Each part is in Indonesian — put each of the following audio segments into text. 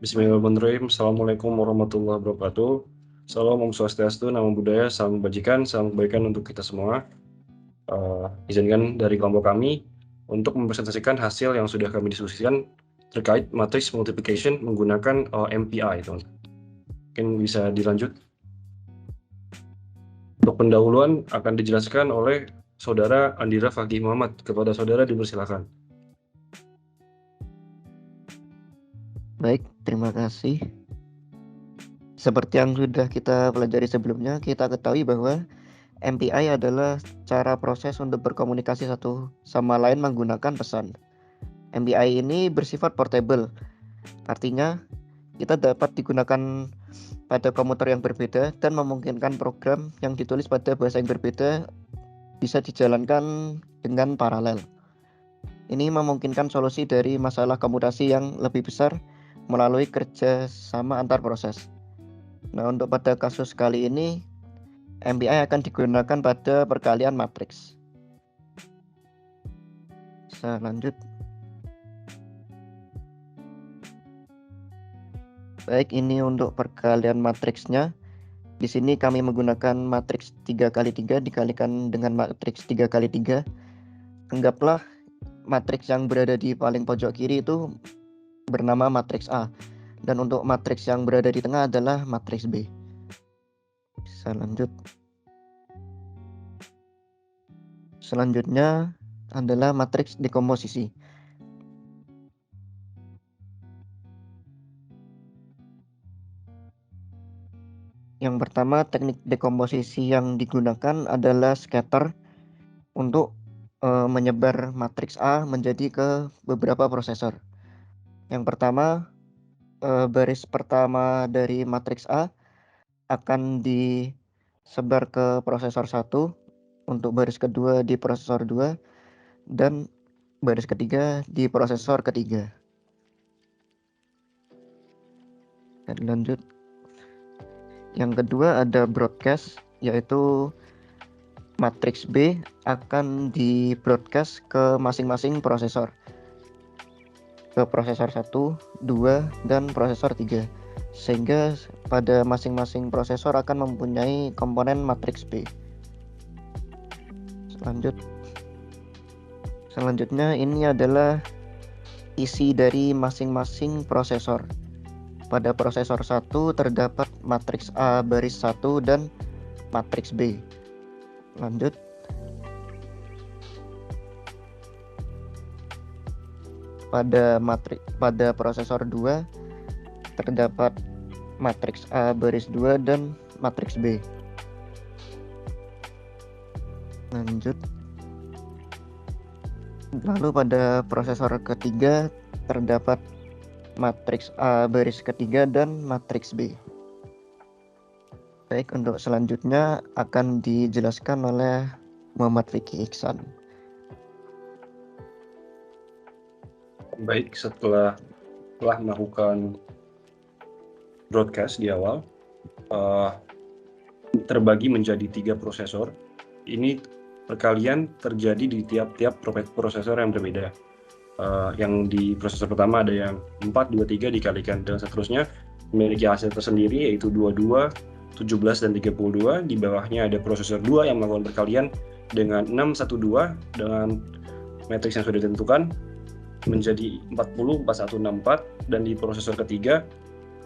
Bismillahirrahmanirrahim. Assalamualaikum warahmatullahi wabarakatuh. Salam Om Swastiastu, Namo Buddhaya, salam kebajikan, salam kebaikan untuk kita semua. Izinkan dari kelompok kami untuk mempresentasikan hasil yang sudah kami diskusikan terkait matrix multiplication menggunakan MPI, teman. Mungkin bisa dilanjut. Untuk pendahuluan akan dijelaskan oleh Saudara Andira Fakih Muhammad. Kepada Saudara dipersilakan. Baik, terima kasih. Seperti yang sudah kita pelajari sebelumnya, kita ketahui bahwa MPI adalah cara proses untuk berkomunikasi satu sama lain menggunakan pesan. MPI ini bersifat portable, artinya kita dapat digunakan pada komputer yang berbeda dan memungkinkan program yang ditulis pada bahasa yang berbeda bisa dijalankan dengan paralel. Ini memungkinkan solusi dari masalah komutasi yang lebih besar melalui kerjasama antar proses. Nah, untuk pada kasus kali ini, MPI akan digunakan pada perkalian matriks. Bisa lanjut. Baik, ini untuk perkalian matriksnya. Di sini kami menggunakan matriks 3x3 dikalikan dengan matriks 3x3. Anggaplah matriks yang berada di paling pojok kiri itu bernama matriks A. Dan untuk matriks yang berada di tengah adalah matriks B. Bisa lanjut. Selanjutnya adalah matriks dekomposisi. Yang pertama, teknik dekomposisi yang digunakan adalah scatter untuk menyebar matriks A menjadi ke beberapa prosesor. Yang pertama, baris pertama dari matriks A akan disebar ke prosesor 1, untuk baris kedua di prosesor 2, dan baris ketiga di prosesor ketiga. Dan lanjut. Yang kedua ada broadcast, yaitu matriks B akan di broadcast ke masing-masing prosesor, ke prosesor 1, 2, dan prosesor 3, sehingga pada masing-masing prosesor akan mempunyai komponen matriks B. Selanjutnya ini adalah isi dari masing-masing prosesor. Pada prosesor 1 terdapat matriks A baris 1 dan matriks B. Lanjut. Pada prosesor 2 terdapat matriks A baris 2 dan matriks B. Lanjut. Lalu pada prosesor ketiga terdapat matriks A baris ketiga dan matriks B. Baik, untuk selanjutnya akan dijelaskan oleh Muhammad Fikri Iksan. Baik, setelah melakukan broadcast di awal, terbagi menjadi 3 prosesor. Ini perkalian terjadi di tiap-tiap prosesor yang berbeda. Yang di prosesor pertama ada yang 4, 2, 3 dikalikan dan seterusnya memiliki hasil tersendiri, yaitu 22, 17, dan 32. Di bawahnya ada prosesor 2 yang melakukan perkalian dengan 6, 1, 2 dengan matriks yang sudah ditentukan menjadi 40, 41, 64. Dan di prosesor ketiga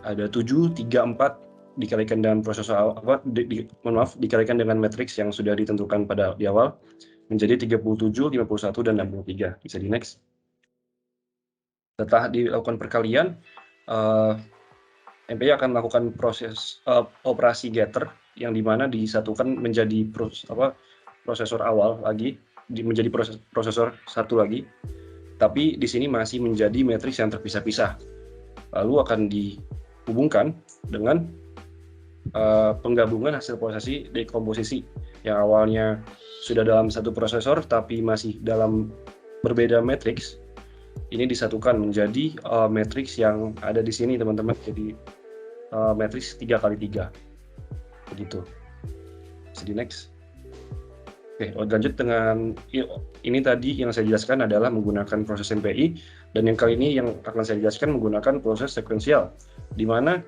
ada 7, 3, 4 dikalikan dengan dikalikan dengan matriks yang sudah ditentukan pada di awal menjadi 37, 51, dan 63. Bisa di next. Setelah dilakukan perkalian, MPI akan melakukan proses operasi getter yang dimana disatukan menjadi prosesor awal lagi, menjadi prosesor satu lagi, tapi di sini masih menjadi matriks yang terpisah-pisah. Lalu akan dihubungkan dengan penggabungan hasil prosesi dekomposisi yang awalnya sudah dalam satu prosesor tapi masih dalam berbeda matriks. Ini disatukan menjadi matriks yang ada di sini, teman-teman. Jadi matriks 3x3 begitu. Jadi next. Oke, lanjut dengan ini tadi yang saya jelaskan adalah menggunakan proses MPI Dan yang kali ini yang akan saya jelaskan menggunakan proses sekuensial, di mana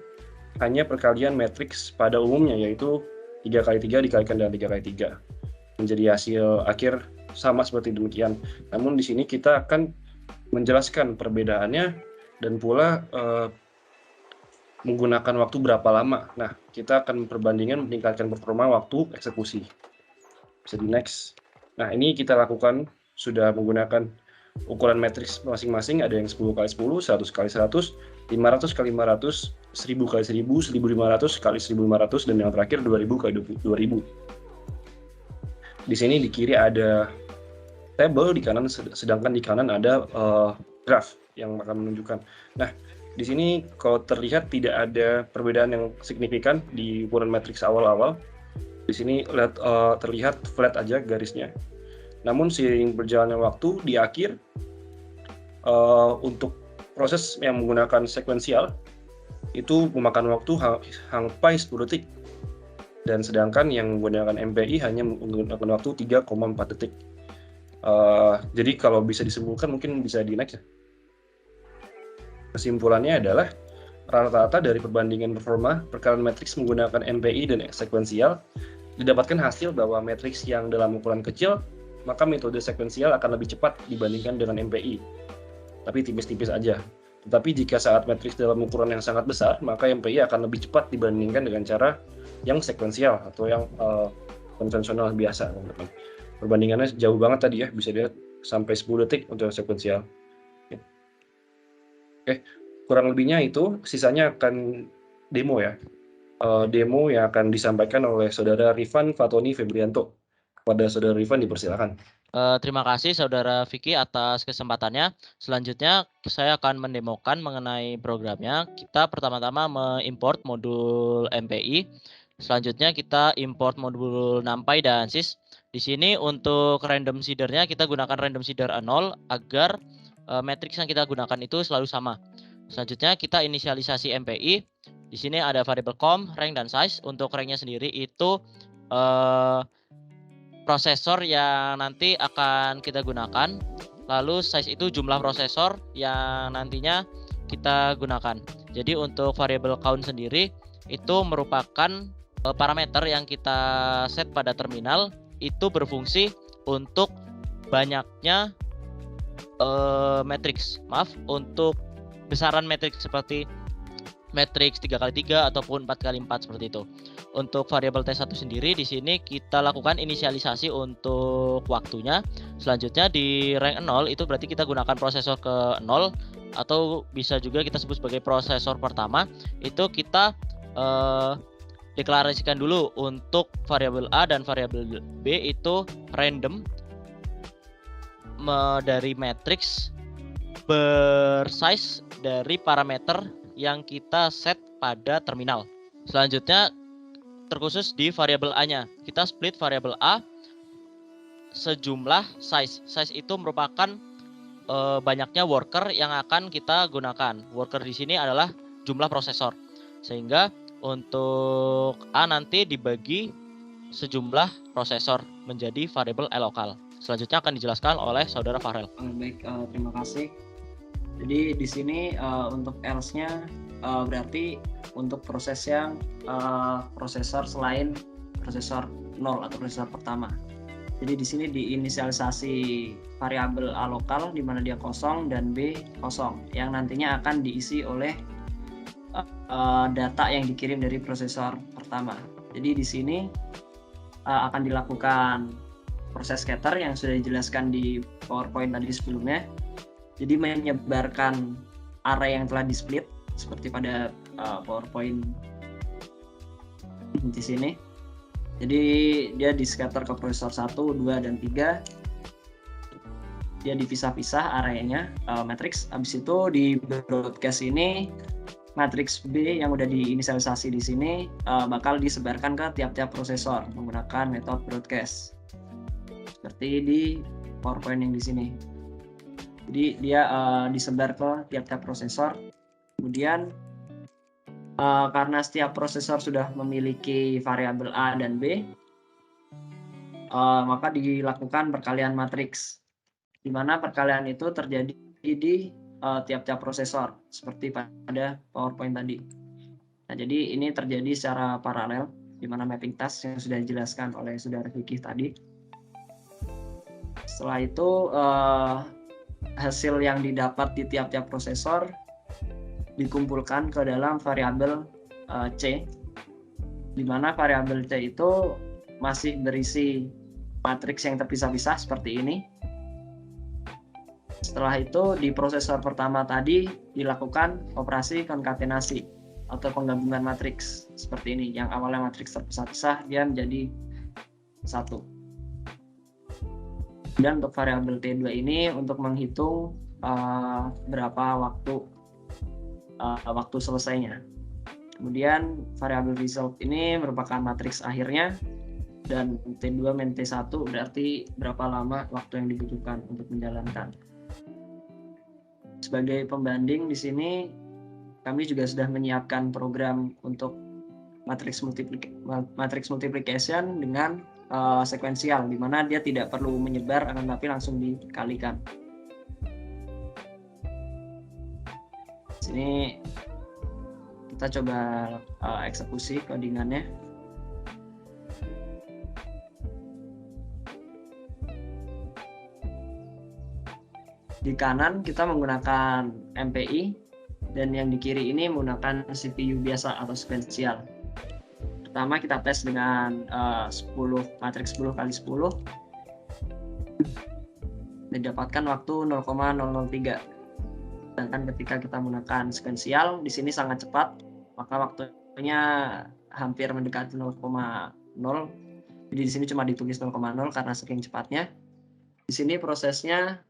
hanya perkalian matriks pada umumnya, yaitu 3 kali 3 dikalikan dengan 3 kali 3. Menjadi hasil akhir sama seperti demikian. Namun di sini kita akan menjelaskan perbedaannya dan pula menggunakan waktu berapa lama. Nah, kita akan perbandingan meningkatkan performa waktu eksekusi. Bisa di next. Nah, ini kita lakukan sudah menggunakan ukuran matriks masing-masing, ada yang 10 kali 10, 100 kali 100, 500 kali 500, 1000 kali 1000, 1500 kali 1500, dan yang terakhir 2000 kali 2000. Di sini di kiri ada table, di kanan sedangkan di kanan ada graph yang akan menunjukkan. Nah, di sini kalau terlihat tidak ada perbedaan yang signifikan di ukuran matriks awal-awal. Di sini terlihat flat aja garisnya. Namun seiring berjalannya waktu di akhir, untuk proses yang menggunakan sekuensial itu memakan waktu sampai 10 detik. Dan sedangkan yang menggunakan MPI hanya menggunakan waktu 3,4 detik. Jadi kalau bisa disimpulkan, mungkin bisa di next ya. Kesimpulannya adalah rata-rata dari perbandingan performa perkalian matriks menggunakan MPI dan sekuensial didapatkan hasil bahwa matriks yang dalam ukuran kecil, maka metode sekuensial akan lebih cepat dibandingkan dengan MPI, tapi tipis-tipis aja. Tetapi jika saat matriks dalam ukuran yang sangat besar, maka MPI akan lebih cepat dibandingkan dengan cara yang sekuensial atau yang konvensional biasa. Perbandingannya jauh banget tadi ya, bisa dilihat sampai 10 detik untuk sekuensial. Oke, kurang lebihnya itu, sisanya akan demo ya. Demo yang akan disampaikan oleh Saudara Rifan Fatoni Febrianto. Kepada Saudara Rifan dipersilakan. Terima kasih Saudara Vicky atas kesempatannya. Selanjutnya saya akan mendemokan mengenai programnya. Kita pertama-tama mengimport modul MPI. Selanjutnya kita import modul NumPy dan sys. Di sini untuk random seedernya kita gunakan random seeder 0 agar matriks yang kita gunakan itu selalu sama. Selanjutnya kita inisialisasi MPI. Di sini ada variabel com, rank dan size. Untuk ranknya sendiri itu prosesor yang nanti akan kita gunakan. Lalu size itu jumlah prosesor yang nantinya kita gunakan. Jadi untuk variabel count sendiri itu merupakan parameter yang kita set pada terminal, itu berfungsi untuk banyaknya matriks. Maaf, untuk besaran matriks seperti matriks 3x3 ataupun 4x4 seperti itu. Untuk variabel T1 sendiri di sini kita lakukan inisialisasi untuk waktunya. Selanjutnya di rank 0 itu berarti kita gunakan prosesor ke 0 atau bisa juga kita sebut sebagai prosesor pertama. Itu kita deklarasikan dulu untuk variabel A dan variabel B itu random dari matriks bersize dari parameter yang kita set pada terminal. Selanjutnya terkhusus di variabel A-nya, kita split variabel A sejumlah size. Size itu merupakan banyaknya worker yang akan kita gunakan. Worker di sini adalah jumlah prosesor. Sehingga untuk A nanti dibagi sejumlah prosesor menjadi variabel A lokal. Selanjutnya akan dijelaskan oleh Saudara Farel. Baik, terima kasih. Jadi di sini untuk else-nya berarti untuk proses yang prosesor selain prosesor 0 atau prosesor pertama. Jadi di sini diinisialisasi variabel A lokal di mana dia kosong dan B kosong yang nantinya akan diisi oleh data yang dikirim dari prosesor pertama. Jadi di sini akan dilakukan proses scatter yang sudah dijelaskan di PowerPoint tadi sebelumnya. Jadi menyebarkan array yang telah di-split seperti pada PowerPoint di sini. Jadi dia di-scatter ke prosesor 1, 2, dan 3. Dia dipisah-pisah arraynya, matriks. Habis itu di broadcast ini matriks B yang udah diinisialisasi di sini bakal disebarkan ke tiap-tiap prosesor menggunakan metode broadcast. Seperti di PowerPoint yang di sini. Jadi dia disebar ke tiap-tiap prosesor. Kemudian karena setiap prosesor sudah memiliki variabel A dan B, maka dilakukan perkalian matriks. Di mana perkalian itu terjadi di tiap-tiap prosesor seperti pada PowerPoint tadi. Nah, jadi ini terjadi secara paralel di mana mapping task yang sudah dijelaskan oleh saudara Vicky tadi. Setelah itu hasil yang didapat di tiap-tiap prosesor dikumpulkan ke dalam variabel C, di mana variabel C itu masih berisi matriks yang terpisah-pisah seperti ini. Setelah itu di prosesor pertama tadi dilakukan operasi konkatenasi atau penggabungan matriks seperti ini. Yang awalnya matriks terpisah-pisah dia menjadi satu. Dan untuk variabel T2 ini untuk menghitung berapa waktu selesainya. Kemudian variabel result ini merupakan matriks akhirnya, dan T2 min T1 berarti berapa lama waktu yang dibutuhkan untuk menjalankan. Sebagai pembanding di sini kami juga sudah menyiapkan program untuk matriks multiplication dengan sekuensial, di mana dia tidak perlu menyebar akan tapi langsung dikalikan. Sini kita coba eksekusi codingannya. Di kanan kita menggunakan MPI, dan yang di kiri ini menggunakan CPU biasa atau sekuensial. Pertama kita tes dengan matriks 10 kali 10, didapatkan waktu 0,003. Sedangkan ketika kita menggunakan sekuensial di sini sangat cepat, maka waktunya hampir mendekati 0,0. Jadi di sini cuma ditulis 0,0 karena saking cepatnya. Di sini prosesnya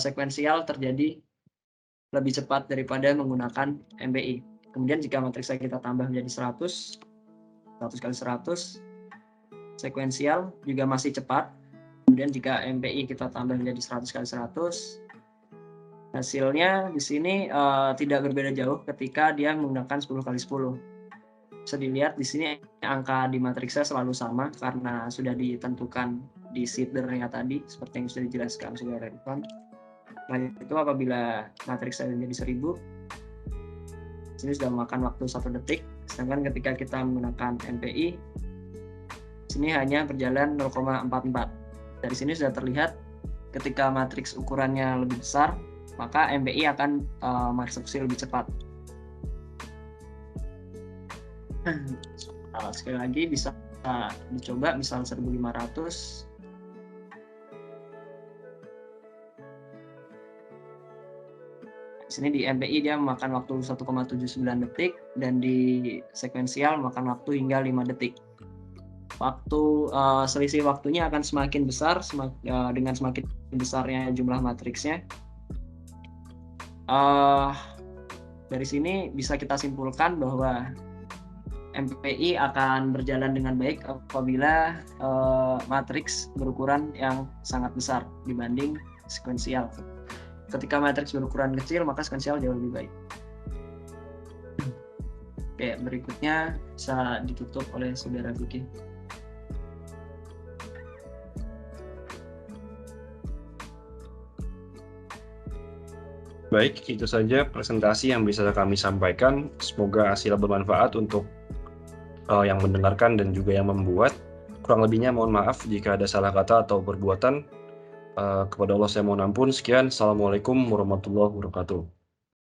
sekuensial terjadi lebih cepat daripada menggunakan MPI. Kemudian jika matriksnya kita tambah menjadi 100 kali 100, sekuensial juga masih cepat. Kemudian jika MPI kita tambah menjadi 100 kali 100, hasilnya di sini tidak berbeda jauh ketika dia menggunakan 10 kali 10. Bisa dilihat di sini angka di matriksnya selalu sama karena sudah ditentukan di seedernya tadi seperti yang sudah dijelaskan saudara Irfan. Nah, itu apabila matriksnya menjadi 1000, sini sudah memakan waktu 1 detik, sedangkan ketika kita menggunakan MPI sini hanya berjalan 0,44. Dari sini sudah terlihat ketika matriks ukurannya lebih besar, maka MPI akan mengeksekusi lebih cepat. Sekali lagi bisa dicoba, misal 1500. Di sini di MPI dia memakan waktu 1,79 detik, dan di sekuensial memakan waktu hingga 5 detik. Selisih waktunya akan semakin besar dengan semakin besarnya jumlah matriksnya. Dari sini bisa kita simpulkan bahwa MPI akan berjalan dengan baik apabila matriks berukuran yang sangat besar dibanding sekuensial. Ketika matriks berukuran kecil, maka sekuensial jauh lebih baik. Oke, berikutnya bisa ditutup oleh saudara Vicky. Baik, itu saja presentasi yang bisa kami sampaikan. Semoga hasil bermanfaat untuk yang mendengarkan dan juga yang membuat. Kurang lebihnya mohon maaf jika ada salah kata atau perbuatan. Kepada Allah saya mohon ampun. Sekian, Assalamualaikum warahmatullahi wabarakatuh.